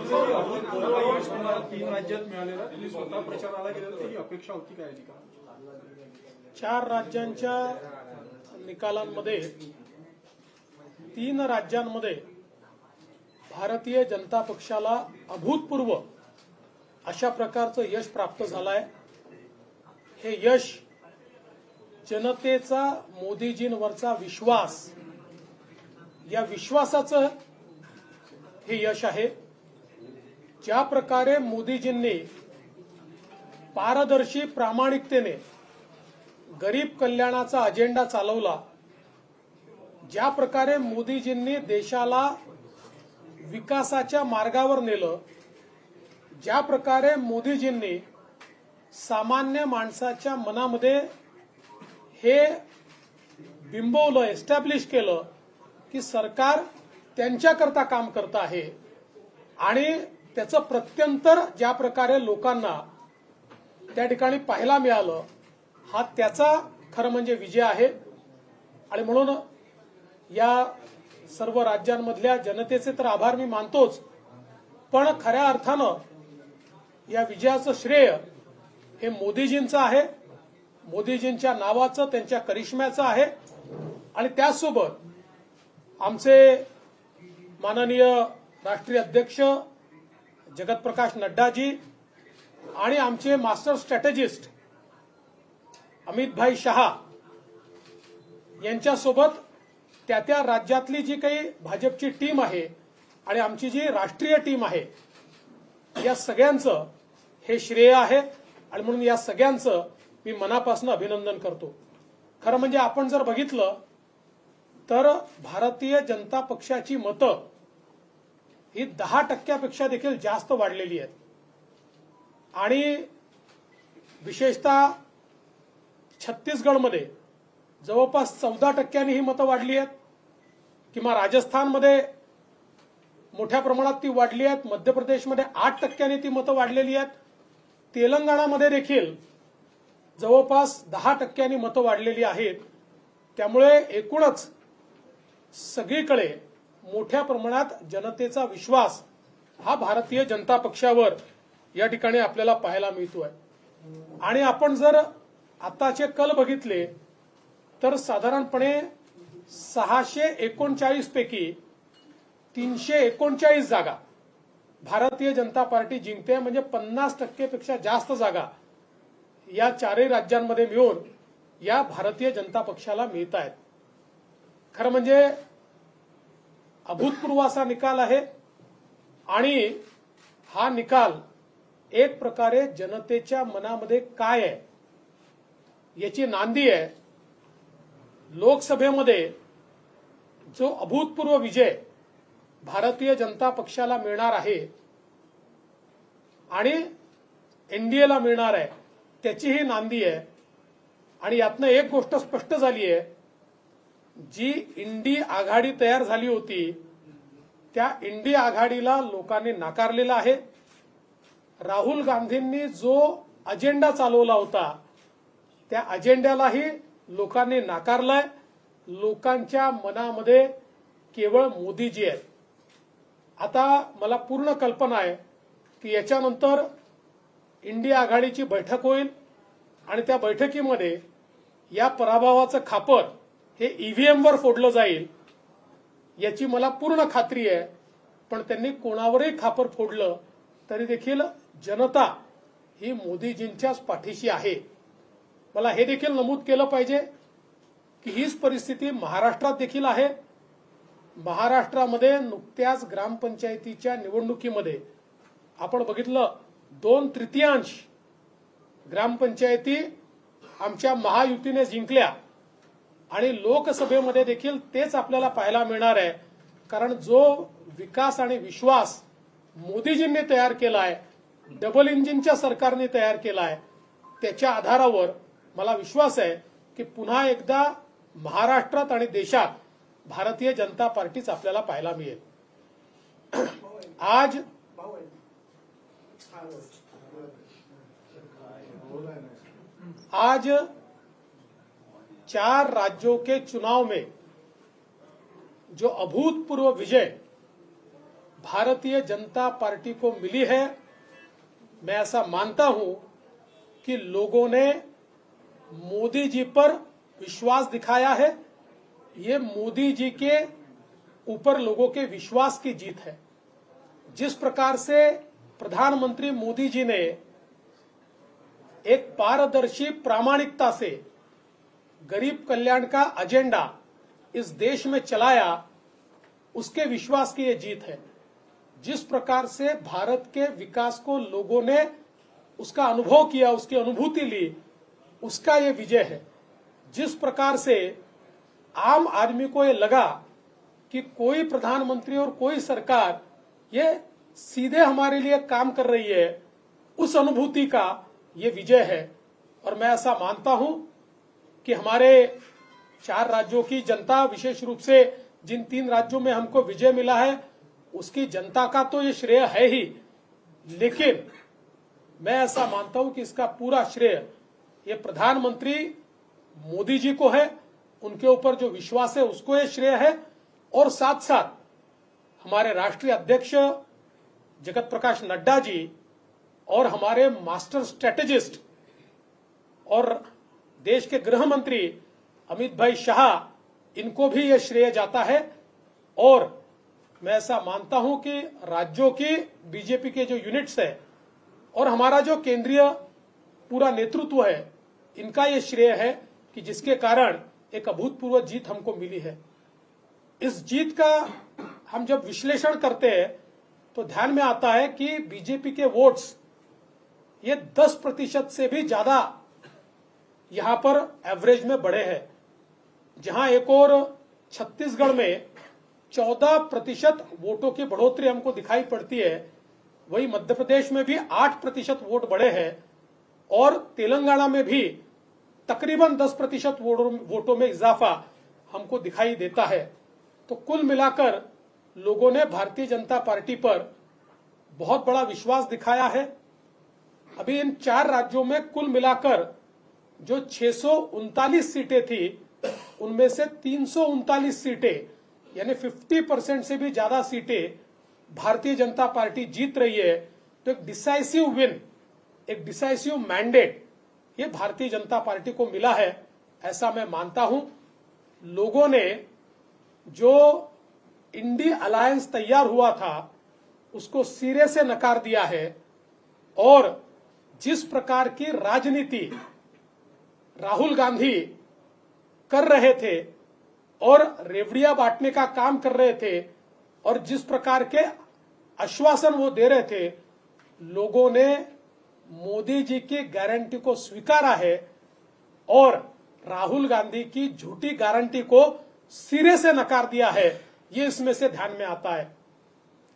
तीन राज्यात मिळालेला त्यांनी स्वतः प्रचाराला गेलेलं त्याची अपेक्षा होती काय का? 4 राज्यांच्या निकालांमध्ये 3 राज्यांमध्ये भारतीय जनता पक्षाला अभूतपूर्व अशा प्रकारचं यश प्राप्त झालं आहे। हे यश जनतेचा मोदीजींवरचा विश्वास, या विश्वासाचं हे यश आहे। ज्या प्रकारे मोदीजींनी पारदर्शी प्रामाणिकतेने गरीब कल्याणाचा अजेंडा चालवला, ज्या प्रकारे मोदीजींनी देशाला विकासाच्या मार्गावर नेलं, ज्या प्रकारे मोदीजींनी सामान्य माणसाच्या मनामध्ये हे बिंबवलं, एस्टॅब्लिश केलं की सरकार त्यांच्याकरता काम करत आहे आणि त्याचं प्रत्यंतर ज्या प्रकारे लोकांना त्या ठिकाणी पाहायला मिळालं, हा त्याचा खरं म्हणजे विजय आहे। आणि म्हणून या सर्व राज्यांमधल्या जनतेचे तर आभार मी मानतोच, पण खऱ्या अर्थानं या विजयाचं श्रेय हे मोदीजींचं आहे, मोदीजींच्या नावाचं, त्यांच्या करिश्म्याचं आहे। आणि त्याचसोबत आमचे माननीय राष्ट्रीय अध्यक्ष जगतप्रकाश नड्डाजी आणि आमचे मास्टर स्ट्रॅटेजिस्ट अमित शहा यांच्यासोबत त्या राज्यातली जी काही भाजपची टीम आहे आणि आमची जी राष्ट्रीय टीम आहे, या सगळ्यांचं हे श्रेय आहे। आणि म्हणून या सगळ्यांचं मी मनापासून अभिनंदन करतो। खरं म्हणजे आपण जर बघितलं तर भारतीय जनता पक्षाची मतं ही 10% देखील जास्त वाढलेली आहेत आणि विशेषतः छत्तीसगडमध्ये जवळपास 14% ही मतं वाढली आहेत, किंवा राजस्थानमध्ये मोठ्या प्रमाणात ती वाढली आहेत, मध्य प्रदेशमध्ये 8% ती मतं वाढलेली आहेत, तेलंगणामध्ये देखील जवळपास 10% मतं वाढलेली आहेत। त्यामुळे एकूणच सगळीकडे मोठ्या प्रमाणात जनतेचा विश्वास हा भारतीय जनता पक्षावर या ठिकाणी आपल्याला पाहायला मिळतोय। आणि आपण जर आताचे कल बघितले तर साधारणपणे 639 पैकी 339 जागा भारतीय जनता पार्टी जिंकते, म्हणजे 50% पेक्षा जास्त जागा या 4 राज्यांमध्ये मिळून या भारतीय जनता पक्षाला मिळत आहेत। खरं म्हणजे अभूतपूर्व असा निकाल आहे आणि हा निकाल एक प्रकारे जनतेच्या मनामध्ये काय आहे याची नांदी आहे। लोकसभेमध्ये जो अभूतपूर्व विजय भारतीय जनता पक्षाला मिळणार आहे आणि एनडीएला मिळणार आहे त्याची ही नांदी आहे। आणि यातनं एक गोष्ट स्पष्ट झाली आहे, जी इंडी आघाडी तयार झाली होती त्या इंडी आघाडीला लोकांनी नाकारलेलं आहे। राहुल गांधींनी जो अजेंडा चालवला होता त्या अजेंड्यालाही लोकांनी नाकारलंय। लोकांच्या मनामध्ये केवळ मोदीजी आहेत। आता मला पूर्ण कल्पना आहे की याच्यानंतर इंडिया आघाडीची बैठक होईल आणि त्या बैठकीमध्ये या पराभवाचं खापर हे ईव्हीएमवर फोडलं जाईल याची मला पूर्ण खात्री आहे। पण त्यांनी कोणावरही खापर फोडलं तरी देखील जनता ही मोदीजींच्याच पाठीशी आहे। मला हे देखील नमूद केलं पाहिजे की हीच परिस्थिती महाराष्ट्रात देखील आहे। महाराष्ट्रामध्ये नुकत्याच ग्रामपंचायतीच्या निवडणुकीमध्ये आपण बघितलं 2/3 ग्रामपंचायती आमच्या महायुतीने जिंकल्या आणि लोकसभेमध्ये देखील तेच आपल्याला पाहायला मिळणार आहे। कारण जो विकास आणि विश्वास मोदीजींनी तयार केला आहे, डबल इंजिनच्या सरकारने तयार केला आहे, त्याच्या आधारावर मला विश्वास आहे की पुन्हा एकदा महाराष्ट्रात आणि देशात भारतीय जनता पार्टीच आपल्याला पाहायला मिळेल। आज 4 राज्यों के चुनाव में जो अभूतपूर्व विजय भारतीय जनता पार्टी को मिली है, मैं ऐसा मानता हूं कि लोगों ने मोदी जी पर विश्वास दिखाया है। ये मोदी जी के ऊपर लोगों के विश्वास की जीत है। जिस प्रकार से प्रधानमंत्री मोदी जी ने एक पारदर्शी प्रामाणिकता से गरीब कल्याण का एजेंडा इस देश में चलाया, उसके विश्वास की ये जीत है। जिस प्रकार से भारत के विकास को लोगों ने उसका अनुभव किया, उसकी अनुभूति ली, उसका ये विजय है। जिस प्रकार से आम आदमी को ये लगा कि कोई प्रधानमंत्री और कोई सरकार ये सीधे हमारे लिए काम कर रही है, उस अनुभूति का ये विजय है। और मैं ऐसा मानता हूं कि हमारे 4 राज्यों की जनता, विशेष रूप से जिन 3 राज्यों में हमको विजय मिला है, उसकी जनता का तो ये श्रेय है ही, लेकिन मैं ऐसा मानता हूं कि इसका पूरा श्रेय ये प्रधानमंत्री मोदी जी को है। उनके ऊपर जो विश्वास है उसको ये श्रेय है, और साथ साथ हमारे राष्ट्रीय अध्यक्ष जगत प्रकाश नड्डा जी और हमारे मास्टर स्ट्रेटेजिस्ट और देश के गृह मंत्री अमित भाई शाह, इनको भी यह श्रेय जाता है। और मैं ऐसा मानता हूं कि राज्यों की बीजेपी के जो यूनिट्स है और हमारा जो केंद्रीय पूरा नेतृत्व है, इनका ये श्रेय है कि जिसके कारण एक अभूतपूर्व जीत हमको मिली है। इस जीत का हम जब विश्लेषण करते हैं तो ध्यान में आता है कि बीजेपी के वोट्स ये 10% से भी ज्यादा यहां पर एवरेज में बढ़े हैं। जहां एक और छत्तीसगढ़ में 14% वोटों की बढ़ोतरी हमको दिखाई पड़ती है, वही मध्य प्रदेश में भी 8% वोट बढ़े हैं, और तेलंगाना में भी तकरीबन 10% वोटों में इजाफा हमको दिखाई देता है। तो कुल मिलाकर लोगों ने भारतीय जनता पार्टी पर बहुत बड़ा विश्वास दिखाया है। अभी इन 4 राज्यों में कुल मिलाकर जो 639 सीटें थी, उनमें से 339 सीटें यानी 50% से भी ज्यादा सीटें भारतीय जनता पार्टी जीत रही है। तो एक डिसाइसिव विन, एक डिसाइसिव मैंडेट ये भारतीय जनता पार्टी को मिला है, ऐसा मैं मानता हूं। लोगों ने जो इंडी अलायंस तैयार हुआ था उसको सिरे से नकार दिया है, और जिस प्रकार की राजनीति राहुल गांधी कर रहे थे और रेवड़ियां बांटने का काम कर रहे थे, और जिस प्रकार के आश्वासन वो दे रहे थे, लोगों ने मोदी जी की गारंटी को स्वीकारा है और राहुल गांधी की झूठी गारंटी को सिरे से नकार दिया है। ये इसमें से ध्यान में आता है।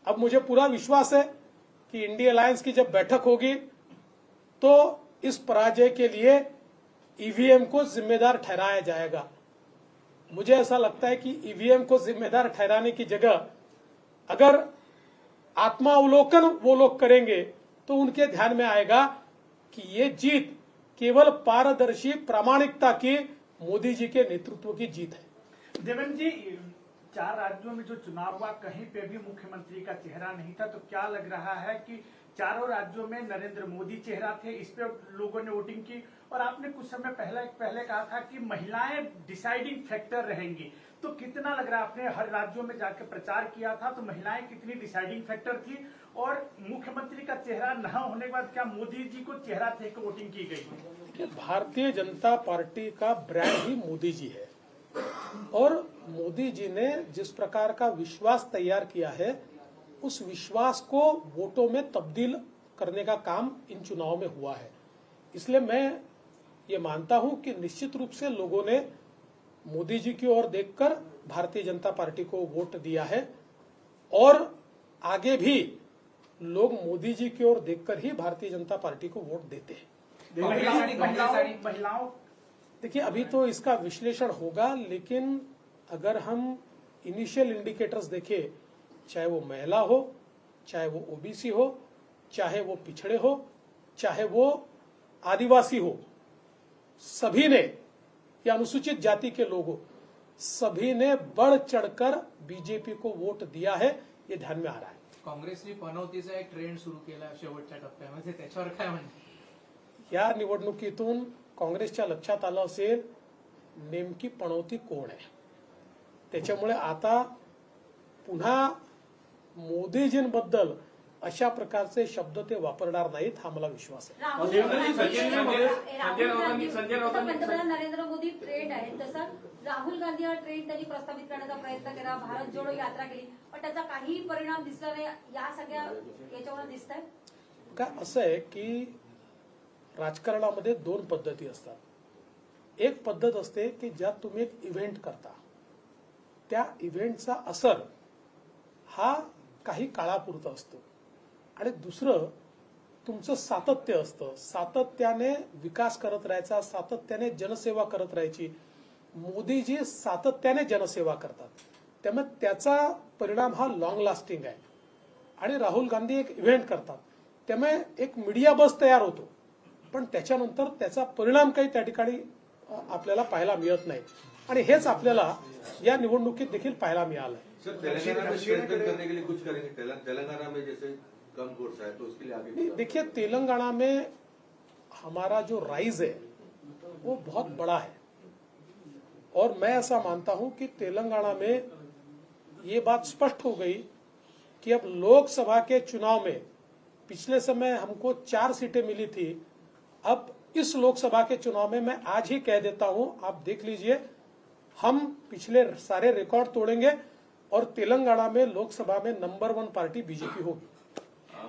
अब मुझे पूरा विश्वास है कि इंडी अलायंस की जब बैठक होगी तो इस पराजय के लिए ईवीएम को जिम्मेदार ठहराया जाएगा। मुझे ऐसा लगता है कि ईवीएम को जिम्मेदार ठहराने की जगह अगर आत्मावलोकन वो लोग करेंगे तो उनके ध्यान में आएगा कि ये जीत केवल पारदर्शी प्रामाणिकता की मोदी जी के नेतृत्व की जीत है। देवेंद्र जी, 4 राज्यों में जो चुनाव हुआ, कहीं पे भी मुख्यमंत्री का चेहरा नहीं था, तो क्या लग रहा है कि चारों राज्यों में नरेंद्र मोदी चेहरा थे, इस पे लोगों ने वोटिंग की? और आपने कुछ समय पहले कहा था कि महिलाएं डिसाइडिंग फैक्टर रहेंगी, तो कितना लग रहा है, आपने हर राज्यों में जाकर प्रचार किया था, तो महिलाएं कितनी डिसाइडिंग फैक्टर थी? और मुख्यमंत्री का चेहरा न होने के बाद क्या मोदी जी को चेहरा थे कि वोटिंग की गई? भारतीय जनता पार्टी का ब्रांड ही मोदी जी है, और मोदी जी ने जिस प्रकार का विश्वास तैयार किया है, उस विश्वास को वोटों में तब्दील करने का काम इन चुनाव में हुआ है। इसलिए मैं ये मानता हूं कि निश्चित रूप से लोगों ने मोदी जी की ओर देखकर भारतीय जनता पार्टी को वोट दिया है, और आगे भी लोग मोदी जी की ओर देखकर ही भारतीय जनता पार्टी को वोट देते हैं। महिलाओं, देखिए, अभी तो इसका विश्लेषण होगा, लेकिन अगर हम इनिशियल इंडिकेटर्स देखें, चाहे वो महिला हो, चाहे वो ओबीसी हो, चाहे वो पिछड़े हो, चाहे वो आदिवासी हो, सभी ने, या अनुसूचित जाति के लोग हो, सभी ने बढ़ चढ़कर बीजेपी को वोट दिया है, ये ध्यान में आ रहा है। काँग्रेसने पनवतीचा एक ट्रेंड सुरू केला शेवटच्या टप्प्यामध्ये, त्याच्यावर काय म्हणते? या निवडणुकीतून काँग्रेसच्या लक्षात आलं असेल नेमकी पनवती कोण आहे. त्याच्यामुळे आता पुन्हा मोदीजींबद्दल अशा प्रकारचे शब्द ते वापरणार नाहीत, हा मला विश्वास आहे. पंतप्रधान नरेंद्र मोदी ट्रेंड आहे तसा राहुल गांधी हा ट्रेंड त्यांनी प्रस्थापित करण्याचा प्रयत्न केला, भारत जोडो यात्रा केली, पण त्याचा काहीही परिणाम दिसला नाही. या सगळ्या याच्यावर दिसत आहे का असं आहे की राजकारणामध्ये दोन पद्धती असतात. एक पद्धत असते की ज्यात तुम्ही एक इव्हेंट करता, त्या इव्हेंटचा असर हा काही काळापुरता असतो, आणि दुसरं तुमचं सातत्य असतं. सातत्याने विकास करत राहायचा, सातत्याने जनसेवा करत राहायची. मोदीजी सातत्याने जनसेवा करतात, त्यामुळे त्याचा परिणाम हा लॉंग लास्टिंग आहे. आणि राहुल गांधी एक इव्हेंट करतात, त्यामुळे एक मीडिया बस तयार होतो, पण त्याच्यानंतर त्याचा परिणाम काही त्या ठिकाणी आपल्याला पाहायला मिळत नाही. आणि हेच आपल्याला या निवडणुकीत देखील पाहायला मिळालं. सर, तेलंगाना में स्ट्रेंथन करने के लिए कुछ करेंगे? तेलंगाना में जैसे कम वोट्स आए तो उसके लिए आगे देखिए, तेलंगाना में हमारा जो राइज है वो बहुत बड़ा है, और मैं ऐसा मानता हूं कि तेलंगाना में ये बात स्पष्ट हो गई कि अब लोकसभा के चुनाव में पिछले समय हमको 4 सीटें मिली थी, अब इस लोकसभा के चुनाव में मैं आज ही कह देता हूं, आप देख लीजिए, हम पिछले सारे रिकॉर्ड तोड़ेंगे और तेलंगाना में लोकसभा में नंबर 1 पार्टी बीजेपी होगी.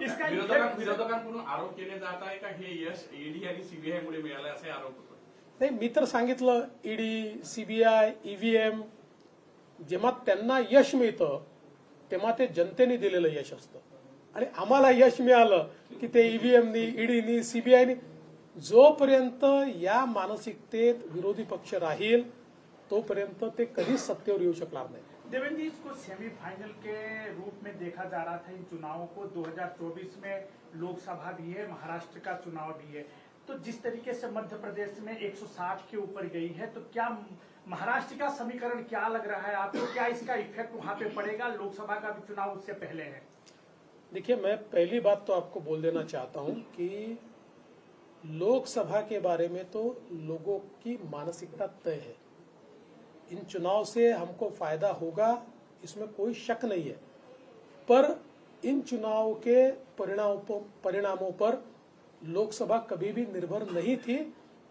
इसका विरोधकांकडून आरोप केले जात आहे का हे यश ईडी आणि सीबीआय मुळे मिळालं असे आरोप होतो? नाही, मी तर सांगितलं, ईडी, सीबीआय, ईव्हीएम, जेव्हा त्यांना यश मिळतं तेव्हा ते जनतेने दिलेलं यश असतं, आणि आम्हाला यश मिळालं की ते ईव्हीएमनी, ईडीनी, सीबीआयनी. जोपर्यंत या मानसिकतेत विरोधी पक्ष राहील तोपर्यंत ते कधीच सत्तेवर येऊ शकणार नाही. देवेंद्र जी, इसको सेमीफाइनल के रूप में देखा जा रहा था इन चुनावों को. 2024 में लोकसभा भी है, महाराष्ट्र का चुनाव भी है, तो जिस तरीके से मध्य प्रदेश में 160 के ऊपर गई है, तो क्या महाराष्ट्र का समीकरण क्या लग रहा है आपको? क्या इसका इफेक्ट वहां पे पड़ेगा? लोकसभा का भी चुनाव उससे पहले है. देखिए, मैं पहली बात तो आपको बोल देना चाहता हूं कि लोकसभा के बारे में तो लोगों की मानसिकता तय है. इन चुनाव से हमको फायदा होगा इसमें कोई शक नहीं है, पर इन चुनाव के परिणामों पर लोकसभा कभी भी निर्भर नहीं थी.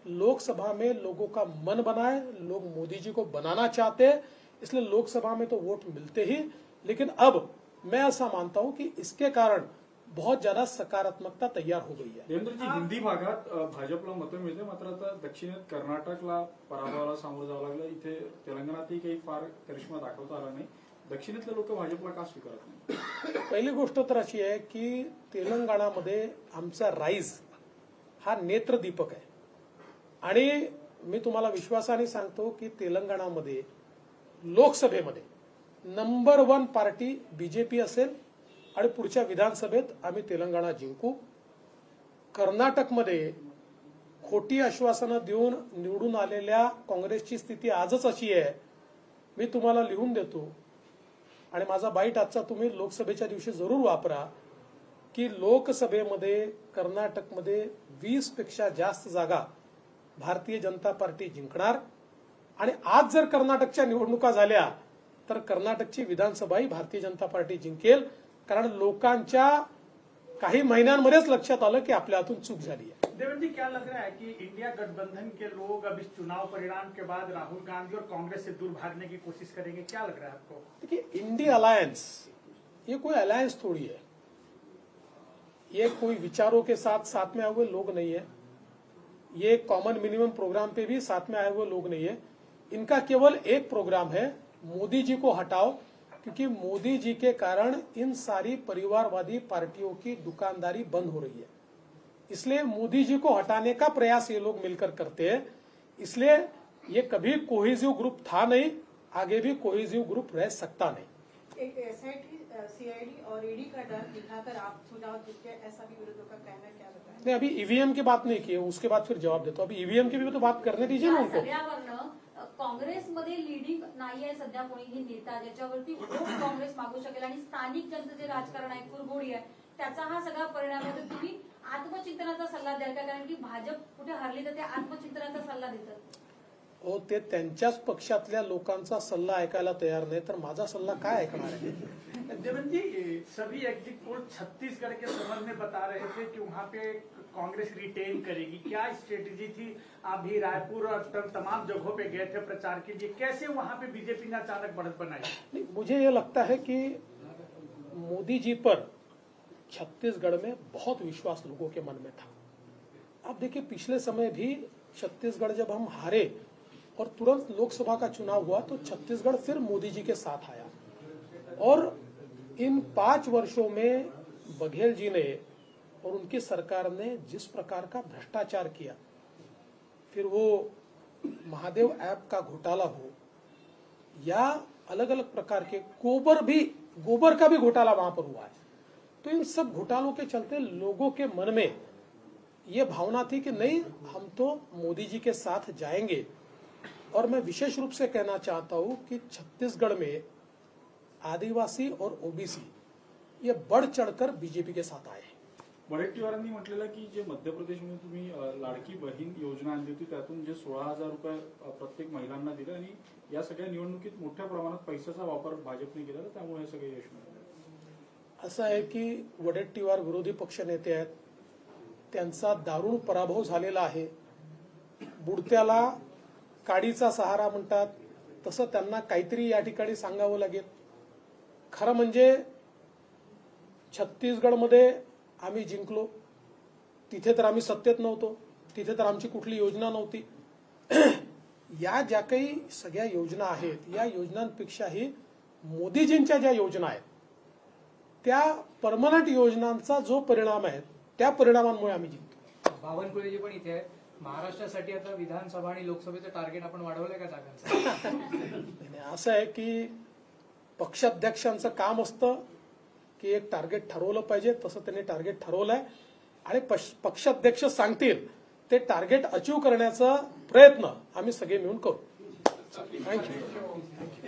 लोकसभा में लोगों का मन बना है, लोग मोदी जी को बनाना चाहते हैं, इसलिए लोकसभा में तो वोट मिलते ही. लेकिन अब मैं ऐसा मानता हूं कि इसके कारण बहुत ज्यादा सकारात्मकता तयार हो गई है. देवेंद्रजी, हिंदी भागात भाजपला मतं मिळते, मात्र आता दक्षिणेत कर्नाटकला पराभवाला सामोरं जावं लागलं. इथे तेलंगणातही काही फार करिश्मा दाखवता आला नाही. दक्षिणेतले लोक भाजपला का स्वीकारत नाही? पहिली गोष्ट तर अशी आहे की तेलंगणामध्ये आमचा राईज हा नेत्रदीपक आहे, आणि मी तुम्हाला विश्वासाने सांगतो की तेलंगणामध्ये लोकसभेमध्ये नंबर 1 पार्टी बीजेपी असेल, आणि पुढच्या विधानसभेत आम्ही तेलंगणा जिंकू. कर्नाटकमध्ये खोटी आश्वासनं देऊन निवडून आलेल्या काँग्रेसची स्थिती आजच अशी आहे. मी तुम्हाला लिहून देतो, आणि माझा बाईट आजचा तुम्ही लोकसभेच्या दिवशी जरूर वापरा, की लोकसभेमध्ये कर्नाटकमध्ये 20 पेक्षा जास्त जागा भारतीय जनता पार्टी जिंकणार. आणि आज जर कर्नाटकच्या निवडणुका झाल्या तर कर्नाटकची विधानसभाही भारतीय जनता पार्टी जिंकेल, कारण लोकांच्या काही महिन्यांमध्येच लक्षात आलं की आपल्या हातून चूक झाली आहे. देवेंद्र जी, क्या लग रहा है कि इंडिया गठबंधन के लोग अब इस चुनाव परिणाम के बाद राहुल गांधी और कांग्रेस से दूर भागने की कोशिश करेंगे? क्या लग रहा है आपको? देखिए, इंडी अलायंस ये कोई अलायंस थोड़ी है, ये कोई विचारों के साथ में आए हुए लोग नहीं है, ये कॉमन मिनिमम प्रोग्राम पे भी साथ में आए हुए लोग नहीं है. इनका केवल एक प्रोग्राम है, मोदी जी को हटाओ, क्योंकि मोदी जी के कारण इन सारी परिवारवादी पार्टियों की दुकानदारी बंद हो रही है. इसलिए मोदी जी को हटाने का प्रयास ये लोग मिलकर करते हैं. इसलिए ये कभी कोहेसिव ग्रुप था नहीं, आगे भी कोहेसिव ग्रुप रह सकता नहीं. एक एसआईटी, सीआईडी और ईडी का डर दिखाकर आप चुनाव जीते, ऐसा भी विरोधियों का कहना है, क्या बताएं? नहीं, अभी ईवीएम की बात नहीं की है, उसके बाद फिर जवाब देता हूं. अभी ईवीएम की भी तो बात करने दीजिए ना या उनको. सगळ्यावरनं काँग्रेसमध्ये लिडिंग नाही आहे सध्या कोणीही नेता ज्याच्यावरती वोट काँग्रेस मागू शकेल आणि स्थानिक जनतेचे जे राजकारण आहे कुरघोडी आहे त्याचा हा सगळा परिणाम आहे. तर तुम्ही आत्मचिंतनाचा सल्ला द्याल का? कारण की भाजप कुठे हरली तर ते आत्मचिंतनाचा सल्ला देतात. हो, ते त्यांच्याच पक्षातल्या लोकांचा सल्ला ऐकायला तयार नाही तर माझा सल्ला काय ऐकणार आहे? देवेंद्र जी, सभी एग्जिट पोल छत्तीसगढ़ के संबंध में बता रहे थे कि वहाँ पे कांग्रेस रिटेन करेगी. क्या स्ट्रेटेजी थी? आप भी रायपुर और तमाम जगहों पे गए थे प्रचार के लिए, कैसे वहाँ पे बीजेपी ने अचानक बढ़त बनाई? नहीं, मुझे ये लगता है कि मोदी जी पर छत्तीसगढ़ में बहुत विश्वास लोगों के मन में था. अब देखिए, पिछले समय भी छत्तीसगढ़ जब हम हारे और तुरंत लोकसभा का चुनाव हुआ तो छत्तीसगढ़ फिर मोदी जी के साथ आया. और इन 5 वर्षों में बघेल जी ने और उनकी सरकार ने जिस प्रकार का भ्रष्टाचार किया, फिर वो महादेव ऐप का घोटाला हो या अलग अलग प्रकार के गोबर का भी घोटाला वहां पर हुआ है. तो इन सब घोटालों के चलते लोगों के मन में ये भावना थी कि नहीं, हम तो मोदी जी के साथ जाएंगे. और मैं विशेष रूप से कहना चाहता हूं कि छत्तीसगढ़ में आदिवासी और ओबीसी ये बढ़ चढ़कर बीजेपी के साथ आए. वडेट्टीवारांनी म्हटलेलं की जे मध्य प्रदेशमध्ये तुम्ही लाडकी बहीण योजना आणली होती त्यातून जे 16,000 रुपये प्रत्येक महिलांना दिले आणि या सगळ्या निवडणुकीत मोठ्या प्रमाणात पैशाचा वापर भाजपने केला, तर त्यामुळे हे सगळे यश मिळाले. असं आहे की वडेट्टीवार विरोधी पक्षनेते आहेत, त्यांचा दारुण पराभव झालेला आहे. बुडत्याला काडीचा सहारा म्हणतात तसं त्यांना काहीतरी या ठिकाणी सांगावं लागेल. खरं म्हणजे छत्तीसगडमध्ये आम्ही जिंकलो, तिथे तर आम्ही सत्तेत नव्हतो, तिथे तर आमची कुठली योजना नव्हती. या ज्या काही सगळ्या योजना आहेत या योजनांपेक्षाही मोदीजींच्या ज्या योजना आहेत त्या परमनंट योजनांचा जो परिणाम आहे त्या परिणामांमुळे आम्ही जिंकतो. बावनकुळेजी पण इथे आहेत. महाराष्ट्रासाठी आता विधानसभा आणि लोकसभेचं टार्गेट आपण वाढवलंय का जागांचं? असं आहे की पक्षाध्यक्षांचं काम असतं की एक टार्गेट ठरवलं पाहिजे, तसं त्यांनी टार्गेट ठरवलंय आणि पक्षाध्यक्ष सांगतील ते टार्गेट अचीव करण्याचा प्रयत्न आम्ही सगळे मिळून करू. थँक्यू.